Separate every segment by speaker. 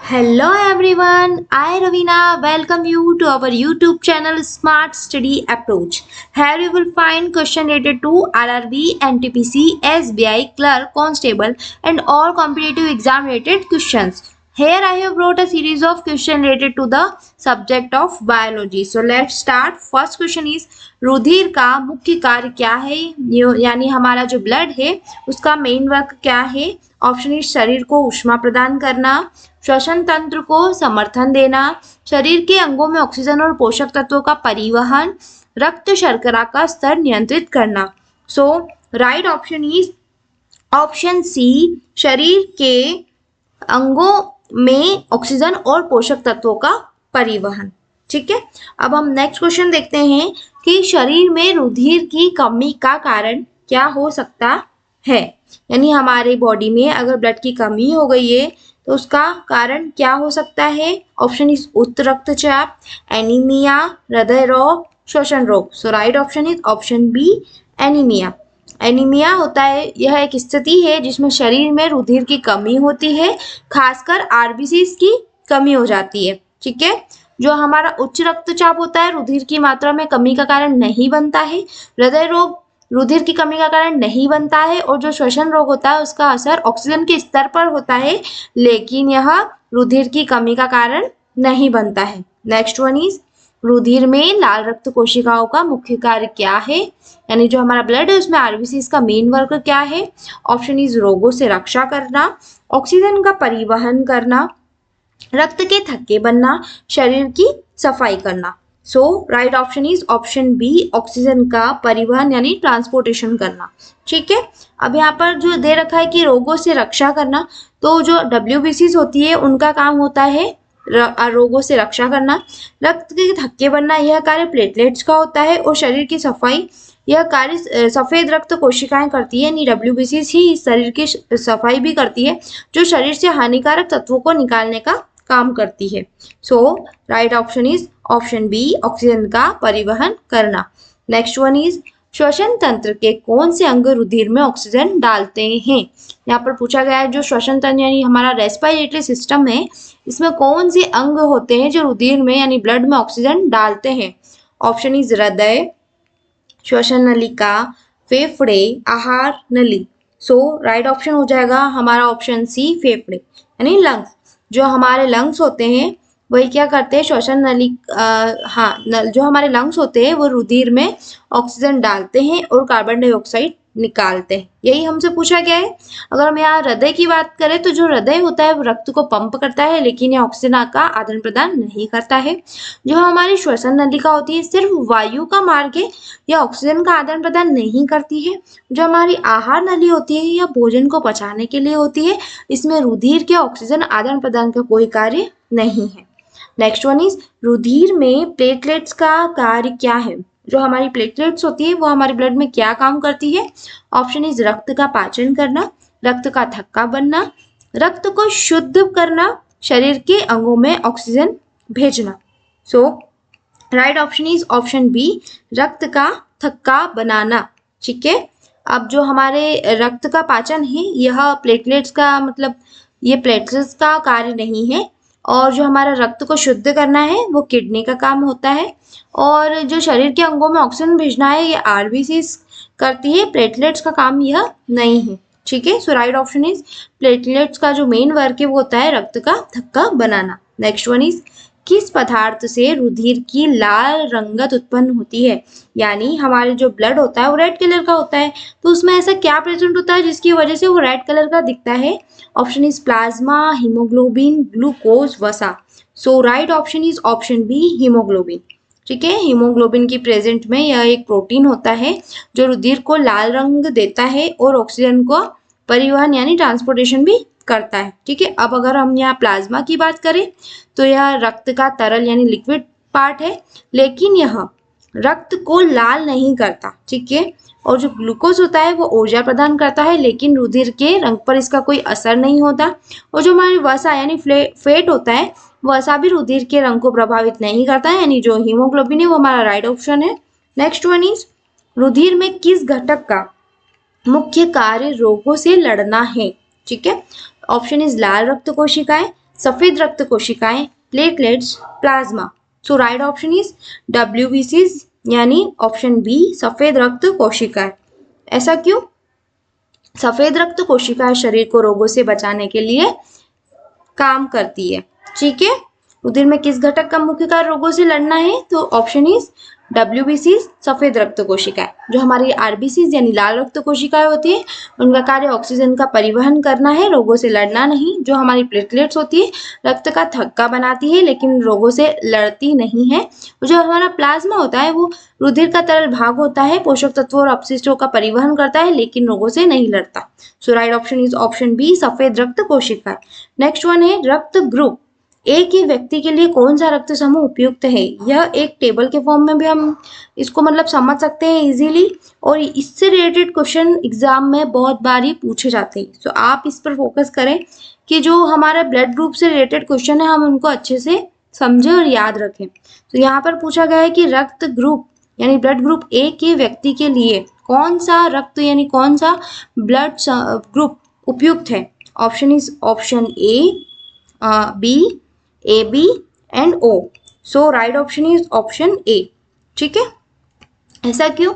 Speaker 1: Hello everyone, I Ravina welcome you to our YouTube channel Smart Study Approach. Here you will find question related to RRB, NTPC, SBI, Clerk, Constable and all competitive exam related questions. Here I have brought a series of questions related to the subject of biology. So let's start. First question is रुधिर का मुख्य कार्य क्या है, यानी हमारा जो blood है उसका मेन वर्क क्या है. ऑप्शन इज शरीर को ऊष्मा प्रदान करना, श्वसन तंत्र को समर्थन देना, शरीर के अंगों में ऑक्सीजन और पोषक तत्वों का परिवहन, रक्त शर्करा का स्तर नियंत्रित करना. So right option is option C, शरीर के अंगों में ऑक्सीजन और पोषक तत्वों का परिवहन. ठीक है, अब हम नेक्स्ट क्वेश्चन देखते हैं कि शरीर में रुधिर की कमी का कारण क्या हो सकता है, यानी हमारे बॉडी में अगर ब्लड की कमी हो गई है तो उसका कारण क्या हो सकता है. ऑप्शन इज उच्च रक्तचाप, एनीमिया, हृदय रोग, श्वसन रोग. So right option is option B, anaemia. Anaemia होता है, यह एक स्थिति है जिसमें शरीर में रुधिर की कमी होती है, खासकर आरबीसीज की कमी हो जाती है. ठीक है, जो हमारा उच्च रक्तचाप होता है रुधिर की मात्रा में कमी का कारण नहीं बनता है, हृदय रोग रुधिर की कमी का कारण नहीं बनता है, और जो श्वसन रोग होता है उसका असर ऑक्सीजन के स्तर पर होता है लेकिन यह रुधिर की कमी का कारण नहीं बनता है. नेक्स्ट वन इज रुधिर में लाल रक्त कोशिकाओं का मुख्य कार्य क्या है, यानी जो हमारा ब्लड है उसमें आरबीसीज का मेन वर्क क्या है. ऑप्शन इज रोगों से रक्षा करना, ऑक्सीजन का परिवहन करना, रक्त के थक्के बनना, शरीर की सफाई करना. So right option is option B, oxygen का परिवहन यानी ट्रांसपोर्टेशन करना. ठीक है, अब यहाँ पर जो दे रखा है कि रोगों से रक्षा करना, तो जो डब्ल्यूबीसीज होती है उनका काम होता है रोगों से रक्षा करना. रक्त के थक्के बनना यह कार्य प्लेटलेट्स का होता है, और शरीर की सफाई यह कार्य सफेद रक्त कोशिकाएं करती है, यानी डब्ल्यूबीसीज ही शरीर की सफाई भी करती है जो शरीर से हानिकारक तत्वों को निकालने का काम करती है. So right option is option B, oxygen का परिवहन करना. नेक्स्ट वन इज श्वसन तंत्र के कौन से अंग रुधिर में ऑक्सीजन डालते हैं. यहाँ पर पूछा गया है जो श्वसन तंत्र यानी हमारा रेस्पिरेटरी सिस्टम है, इसमें कौन से अंग होते हैं जो रुधिर में यानी ब्लड में ऑक्सीजन डालते हैं. ऑप्शन इज हृदय, श्वसन नलिका, फेफड़े, आहार नली. सो राइट ऑप्शन हो जाएगा हमारा ऑप्शन सी, फेफड़े यानी लंग्स. जो हमारे लंग्स होते हैं वही क्या करते हैं, श्वसन नली जो हमारे लंग्स होते हैं वो रुधिर में ऑक्सीजन डालते हैं और कार्बन डाइऑक्साइड निकालते हैं. यही हमसे पूछा गया है. अगर हम यहाँ हृदय की बात करें तो जो हृदय होता है वो रक्त को पंप करता है लेकिन यह ऑक्सीजन का आदान प्रदान नहीं करता है. जो हमारी श्वसन नलिका होती है सिर्फ वायु का मार्ग है, यह ऑक्सीजन का आदान प्रदान नहीं करती है. जो हमारी आहार नली होती है यह भोजन को पचाने के लिए होती है, इसमें रुधिर के ऑक्सीजन आदान प्रदान का कोई कार्य नहीं है. नेक्स्ट वन इज रुधिर में प्लेटलेट्स का कार्य क्या है. जो हमारी प्लेटलेट्स होती है वो हमारे ब्लड में क्या काम करती है. ऑप्शन इज रक्त का पाचन करना, रक्त का थक्का बनना, रक्त को शुद्ध करना, शरीर के अंगों में ऑक्सीजन भेजना. So right option is option B, रक्त का थक्का बनाना. ठीक है, अब जो हमारे रक्त का पाचन है यह प्लेटलेट्स का मतलब ये प्लेटलेट्स का कार्य नहीं है, और जो हमारा रक्त को शुद्ध करना है वो किडनी का काम होता है, और जो शरीर के अंगों में ऑक्सीजन भेजना है ये आरबीसीज करती है, प्लेटलेट्स का काम यह नहीं है. ठीक है, so right option is platelets का जो मेन वर्क है वो होता है रक्त का थक्का बनाना. नेक्स्ट वन इज किस पदार्थ से रुधिर की लाल रंगत उत्पन्न होती है, यानी हमारे जो ब्लड होता है वो रेड कलर का होता है, तो उसमें ऐसा क्या प्रेजेंट होता है जिसकी वजह से वो रेड कलर का दिखता है. Option is plasma, haemoglobin, glucose, वसा. So right option is option B, haemoglobin. ठीक है, हीमोग्लोबिन की प्रेजेंट में यह एक प्रोटीन होता है जो रुधिर को लाल रंग देता है और ऑक्सीजन को परिवहन यानी ट्रांसपोर्टेशन भी करता है. ठीक है, अब अगर हम यहाँ प्लाज्मा की बात करें तो यह रक्त का तरल यानी लिक्विड पार्ट है, लेकिन यह रक्त को लाल नहीं करता. ठीक है, और जो ग्लूकोज होता है वो ऊर्जा प्रदान करता है लेकिन रुधिर के रंग पर इसका कोई असर नहीं होता. और जो हमारी वसा यानी फैट होता है वसा भी रुधिर के रंग को प्रभावित नहीं करता है, यानी जो हीमोग्लोबिन है वो हमारा राइट ऑप्शन है. नेक्स्ट वन इज रुधिर में किस घटक का मुख्य कार्य रोगों से लड़ना है. ठीक है, ऑप्शन इज लाल रक्त कोशिकाएं, सफेद रक्त कोशिकाएं, platelets, plasma. So right option is WBCs यानी ऑप्शन बी सफेद रक्त कोशिकाएं। ऐसा क्यों? सफेद रक्त कोशिकाएं शरीर को रोगों से बचाने के लिए काम करती है। ठीक है, रुधिर में किस घटक का मुख्य कार्य रोगों से लड़ना है? तो ऑप्शन इज WBC सफेद रक्त कोशिकाएं। जो हमारी RBCs यानी लाल रक्त कोशिकाएं होती है उनका कार्य ऑक्सीजन का परिवहन करना है, रोगों से लड़ना नहीं। जो हमारी प्लेटलेट्स होती है रक्त का थक्का बनाती है लेकिन रोगों से लड़ती नहीं है। जो हमारा प्लाज्मा होता है वो रुधिर का तरल भाग होता है, पोषक तत्वों और अपशिष्टों का परिवहन करता है लेकिन रोगों से नहीं लड़ता। So right option is option B सफेद रक्त कोशिकाएं। नेक्स्ट वन है रक्त ग्रुप। एक ही व्यक्ति के लिए कौन सा रक्त समूह उपयुक्त है? यह एक टेबल के फॉर्म में भी हम इसको मतलब समझ सकते हैं इजीली, और इससे रिलेटेड क्वेश्चन एग्जाम में बहुत बार ही पूछे जाते हैं। तो आप इस पर फोकस करें कि जो हमारा ब्लड ग्रुप से रिलेटेड क्वेश्चन है हम उनको अच्छे से समझें और याद रखें। तो यहाँ पर पूछा गया है कि रक्त ग्रुप यानी ब्लड ग्रुप ए के व्यक्ति के लिए कौन सा रक्त यानी कौन सा ब्लड ग्रुप उपयुक्त है? Option is option A, B, AB and O। So right option is option A. ठीक है, ऐसा क्यों?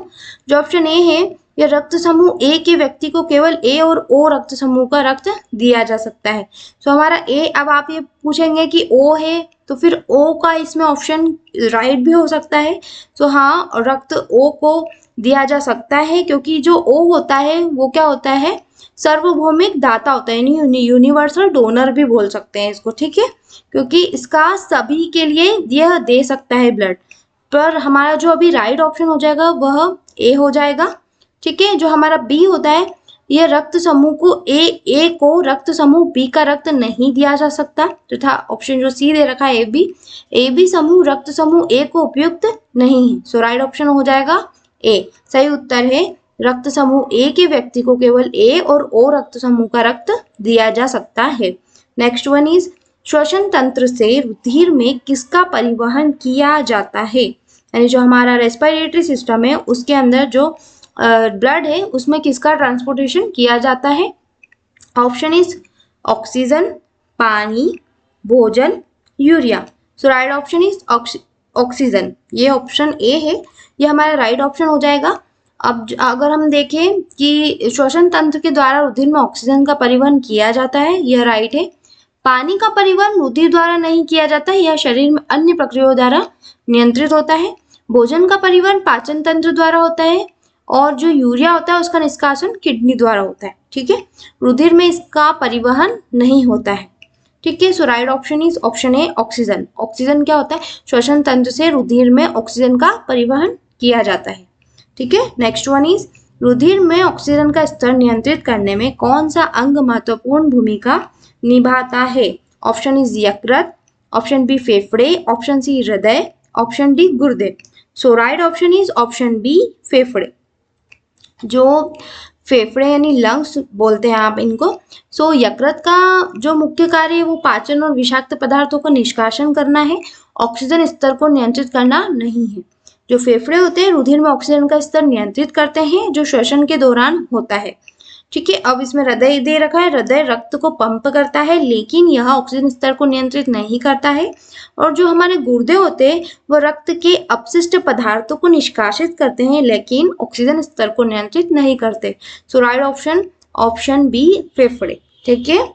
Speaker 1: जो ऑप्शन ए है यह रक्त समूह ए के व्यक्ति को केवल ए और O रक्त समूह का रक्त दिया जा सकता है। सो हमारा ए, अब आप ये पूछेंगे कि O है तो फिर O का इसमें ऑप्शन राइट भी हो सकता है। तो हाँ, रक्त O को दिया जा सकता है क्योंकि जो O होता है वो क्या होता है? सार्वभौमिक दाता होता है, यानी यूनिवर्सल डोनर भी बोल सकते हैं इसको। ठीक है, क्योंकि इसका सभी के लिए यह दे सकता है ब्लड। पर हमारा जो अभी राइट ऑप्शन हो जाएगा वह ए हो जाएगा। ठीक है, जो हमारा बी होता है यह रक्त समूह को ए को रक्त समूह बी का रक्त नहीं दिया जा सकता, तथा ऑप्शन जो सी दे रखा है ए बी समूह रक्त समूह ए को उपयुक्त नहीं है। सो राइट ऑप्शन हो जाएगा ए। सही उत्तर है रक्त समूह ए के व्यक्ति को केवल ए और O रक्त समूह का रक्त दिया जा सकता है। नेक्स्ट वन इज श्वसन तंत्र से रुधिर में किसका परिवहन किया जाता है? यानी जो हमारा रेस्पिरेटरी सिस्टम है उसके अंदर जो ब्लड है उसमें किसका ट्रांसपोर्टेशन किया जाता है? ऑप्शन इज ऑक्सीजन, पानी, भोजन, urea. So right option is oxygen. ये ऑप्शन ए है, ये हमारा राइट ऑप्शन हो जाएगा। अब अगर हम देखें कि श्वसन तंत्र के द्वारा रुधिर में ऑक्सीजन का परिवहन किया जाता है, यह राइट है। पानी का परिवहन रुधिर द्वारा नहीं किया जाता है, यह शरीर में अन्य प्रक्रियाओं द्वारा नियंत्रित होता है। भोजन का परिवहन पाचन तंत्र द्वारा होता है, और जो यूरिया होता है उसका निष्कासन किडनी द्वारा होता है। ठीक है, रुधिर में इसका परिवहन नहीं होता है। ठीक है, so right option is option A oxygen. Oxygen क्या होता है? श्वसन तंत्र से रुधिर में ऑक्सीजन का परिवहन किया जाता है। ठीक है, नेक्स्ट वन इज रुधिर में ऑक्सीजन का स्तर नियंत्रित करने में कौन सा अंग महत्वपूर्ण भूमिका निभाता है? ऑप्शन इज यकृत, ऑप्शन बी फेफड़े, ऑप्शन सी हृदय, ऑप्शन डी गुर्दे। So right option is option B फेफड़े। जो फेफड़े यानी लंग्स बोलते हैं आप इनको। सो यकृत का जो मुख्य कार्य है वो पाचन और विषाक्त पदार्थों का निष्कासन करना है, ऑक्सीजन स्तर को नियंत्रित करना नहीं है। जो फेफड़े होते हैं रुधिर में ऑक्सीजन का स्तर नियंत्रित करते हैं जो श्वसन के दौरान होता है। ठीक है, अब इसमें हृदय दे रखा है, हृदय रक्त को पंप करता है लेकिन यह ऑक्सीजन स्तर को नियंत्रित नहीं करता है। और जो हमारे गुर्दे होते हैं वो रक्त के अपशिष्ट पदार्थों को निष्कासित करते हैं लेकिन ऑक्सीजन स्तर को नियंत्रित नहीं करते। सो राइट ऑप्शन ऑप्शन बी फेफड़े। ठीक है,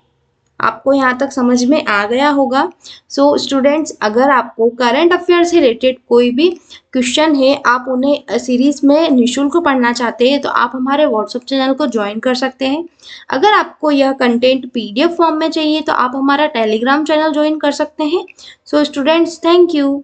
Speaker 1: आपको यहाँ तक समझ में आ गया होगा। सो स्टूडेंट्स, अगर आपको करंट अफेयर से रिलेटेड कोई भी क्वेश्चन है, आप उन्हें सीरीज में निःशुल्क पढ़ना चाहते हैं तो आप हमारे व्हाट्सएप चैनल को ज्वाइन कर सकते हैं। अगर आपको यह कंटेंट PDF फॉर्म में चाहिए तो आप हमारा टेलीग्राम चैनल ज्वाइन कर सकते हैं। So students, thank you.